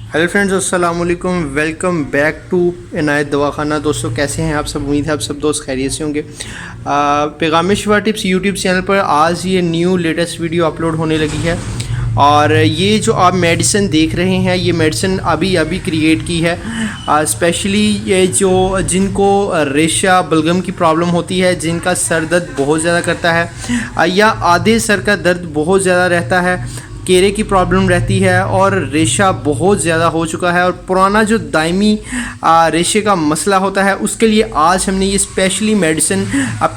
Hello friends, अस्सलाम वालेकुम। Welcome back to इनायत दवाखाना। दोस्तों कैसे हैं आप सब? उम्मीद है आप सब दोस्त खैरियत से होंगे। पैगाम शिफा टिप्स यूट्यूब चैनल पर आज ये न्यू लेटेस्ट वीडियो अपलोड होने लगी है। और ये जो आप मेडिसिन देख रहे हैं, ये मेडिसिन अभी क्रिएट की है स्पेशली ये जो जिनको रेशा बलगम की प्रॉब्लम होती है, जिनका सर दर्द बहुत ज़्यादा करता है या आधे सर का दर्द बहुत ज़्यादा रहता है, केरे की प्रॉब्लम रहती है और रेशा बहुत ज़्यादा हो चुका है और पुराना जो दायमी रेशे का मसला होता है, उसके लिए आज हमने ये स्पेशली मेडिसिन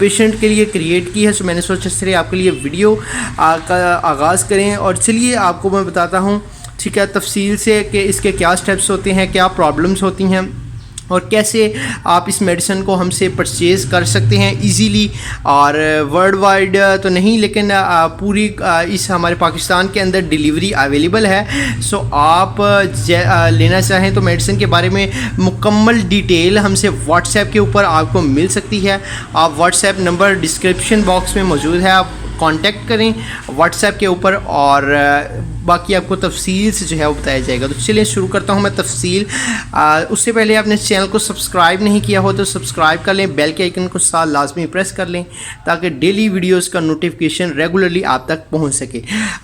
पेशेंट के लिए क्रिएट की है। सो मैंने सोचा चलिए आपके लिए वीडियो का आगाज़ करें और चलिए आपको मैं बताता हूँ, ठीक है, तफसील से कि इसके क्या स्टेप्स होते हैं, क्या प्रॉब्लम्स होती हैं और कैसे आप इस मेडिसिन को हमसे परचेज़ कर सकते हैं इजीली। और वर्ल्ड वाइड तो नहीं, लेकिन पूरी इस हमारे पाकिस्तान के अंदर डिलीवरी अवेलेबल है। सो आप लेना चाहें तो मेडिसिन के बारे में मुकम्मल डिटेल हमसे व्हाट्सएप के ऊपर आपको मिल सकती है। आप व्हाट्सएप नंबर डिस्क्रिप्शन बॉक्स में मौजूद है, आप कांटेक्ट करें व्हाट्सएप के ऊपर और बाकी आपको तफसील से जो है वो बताया जाएगा। तो चलिए शुरू करता हूँ मैं तफसील। उससे पहले आपने चैनल को सब्सक्राइब नहीं किया हो तो सब्सक्राइब कर लें, बेल के आइकन को साथ लाजमी प्रेस कर लें ताकि डेली वीडियोस का नोटिफिकेशन रेगुलरली आप तक पहुँच सके।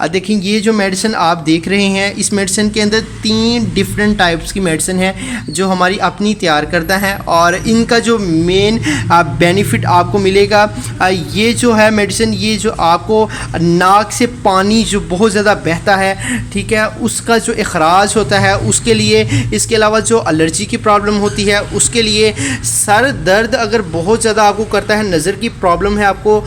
देखिए ये जो मेडिसिन आप देख रहे हैं, इस मेडिसिन के अंदर 3 डिफरेंट टाइप्स की मेडिसिन है जो हमारी अपनी तैयार करता है और इनका जो मेन बेनिफिट आपको मिलेगा, ये जो है मेडिसिन, ये जो आपको नाक से पानी जो बहुत ज़्यादा बहता है, ठीक है, उसका जो इखराज होता है उसके लिए, इसके अलावा जो एलर्जी की प्रॉब्लम होती है उसके लिए, सर दर्द अगर बहुत ज़्यादा आपको करता है, नज़र की प्रॉब्लम है आपको,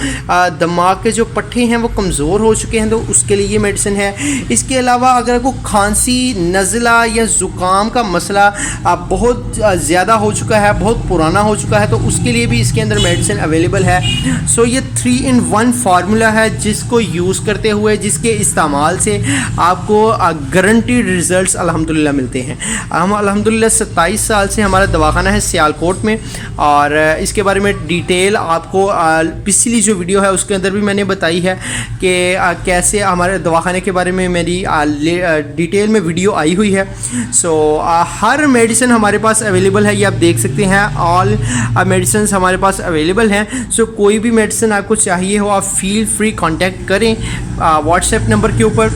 दिमाग के जो पट्टे हैं वो कमज़ोर हो चुके हैं तो उसके लिए ये मेडिसिन है। इसके अलावा अगर आपको खांसी, नज़ला या ज़ुकाम का मसला बहुत ज़्यादा हो चुका है, बहुत पुराना हो चुका है, तो उसके लिए भी इसके अंदर मेडिसिन अवेलेबल है। सो ये 3-in-1 फार्मूला है जिसको यूज़ करते हुए, जिसके इस्तेमाल से आपको गारंटीड रिज़ल्ट्स अल्हम्दुलिल्लाह मिलते हैं। हम अल्हम्दुलिल्लाह 27 साल से हमारा दवाखाना है सियालकोट में और इसके बारे में डिटेल आपको पिछली जो वीडियो है उसके अंदर भी मैंने बताई है कि कैसे हमारे दवाखाने के बारे में मेरी डिटेल में वीडियो आई हुई है। सो हर मेडिसिन हमारे पास अवेलेबल है, ये आप देख सकते हैं, ऑल मेडिसिन हमारे पास अवेलेबल हैं। सो कोई भी मेडिसिन आपको चाहिए हो आप फील फ्री कांटेक्ट करें व्हाट्सएप नंबर के ऊपर,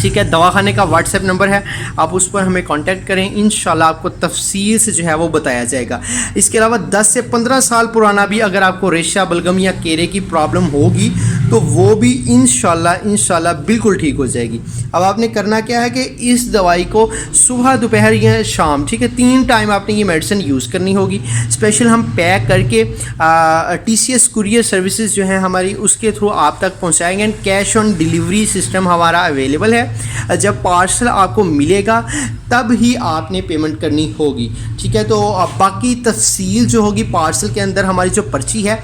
ठीक है, दवाखाने का व्हाट्सएप नंबर है, आप उस पर हमें कांटेक्ट करें, इंशाल्लाह आपको तफसील से जो है वो बताया जाएगा। इसके अलावा 10 से 15 साल पुराना भी अगर आपको रेशा बलगम या केरे की प्रॉब्लम होगी तो वो भी इंशाल्लाह बिल्कुल ठीक हो जाएगी। अब आपने करना क्या है कि इस दवाई को सुबह, दोपहर या शाम, ठीक है, 3 टाइम आपने ये मेडिसिन यूज़ करनी होगी। स्पेशल हम पैक करके TCS कुरियर सर्विसेज जो है हमारी, उसके थ्रू आप तक पहुँचाएंगे and cash on delivery system हमारा अवेलेबल है। जब पार्सल आपको मिलेगा तब ही आपने पेमेंट करनी होगी, ठीक है। तो बाकी तफसील जो होगी पार्सल के अंदर, हमारी जो पर्ची है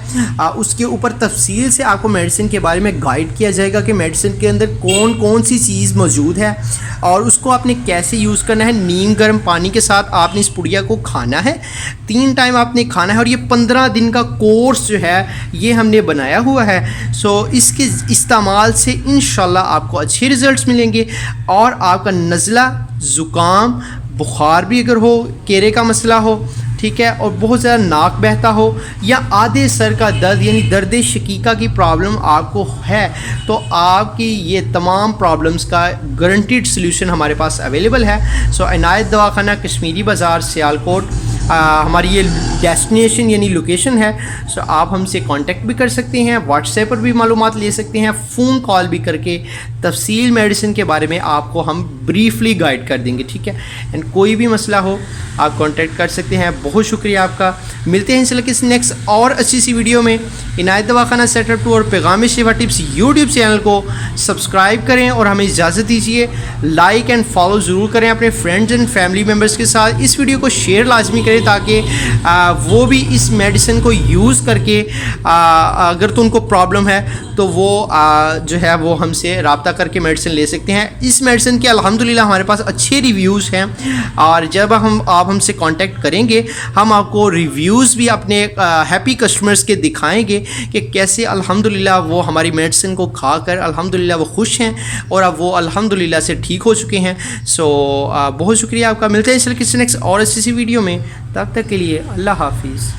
उसके ऊपर तफसील से आपको मेडिसिन के बारे में गाइड किया जाएगा कि मेडिसिन के अंदर कौन कौन सी चीज़ मौजूद है और उसको आपने कैसे यूज़ करना है। नीम गर्म पानी के साथ आपने इस पुड़िया को खाना है, 3 टाइम आपने खाना है और ये 15 दिन का कोर्स जो है ये हमने बनाया हुआ है। सो इसके इस्तेमाल से इंशाल्लाह आपको अच्छे रिज़ल्ट्स मिलेंगे और आपका नज़ला, ज़ुकाम, बुखार भी अगर हो, केरे का मसला हो, ठीक है, और बहुत ज़्यादा नाक बहता हो या आधे सर का दर्द यानी दर्द शकीका की प्रॉब्लम आपको है, तो आपकी ये तमाम प्रॉब्लम्स का गारंटीड सल्यूशन हमारे पास अवेलेबल है। सो इनायत दवाखाना, कश्मीरी बाज़ार, सियालकोट हमारी ये डेस्टिनेशन यानी लोकेशन है। सो आप हमसे कांटेक्ट भी कर सकते हैं, व्हाट्सएप पर भी मालूमात ले सकते हैं, फ़ोन कॉल भी करके तफसील मेडिसिन के बारे में आपको हम ब्रीफली गाइड कर देंगे, ठीक है। एंड कोई भी मसला हो आप कांटेक्ट कर सकते हैं। बहुत शुक्रिया आपका। मिलते हैं इंशाल्लाह किसी नेक्स्ट और अच्छी सी वीडियो में। इनायत दवाखाना सेटअप टू और पैगाम शिफा टिप्स यूट्यूब चैनल को सब्सक्राइब करें और हमें इजाज़त दीजिए। लाइक एंड फॉलो ज़रूर करें अपने फ्रेंड्स एंड फैमिली मेम्बर्स के साथ। इस वीडियो को शेयर लाजमी करें کرے تاکہ وہ بھی اس میڈیسن کو یوز کر کے اگر تو ان کو پرابلم ہے تو وہ جو ہے وہ ہم سے رابطہ کر کے میڈیسن لے سکتے ہیں. اس میڈیسن کے الحمدللہ ہمارے پاس اچھے ریویوز ہیں, اور جب آپ ہم سے کانٹیکٹ کریں گے ہم آپ کو ریویوز بھی اپنے ہیپی کسٹمرز کے دکھائیں گے کہ کیسے الحمدللہ وہ ہماری میڈیسن کو کھا کر الحمدللہ وہ خوش ہیں اور اب وہ الحمدللہ سے ٹھیک ہو چکے ہیں. سو بہت شکریہ آپ کا. ملتے ہیں اس طرح کسی نیکسٹ اور ایسی ویڈیو میں, تب تک کے لیے اللہ حافظ.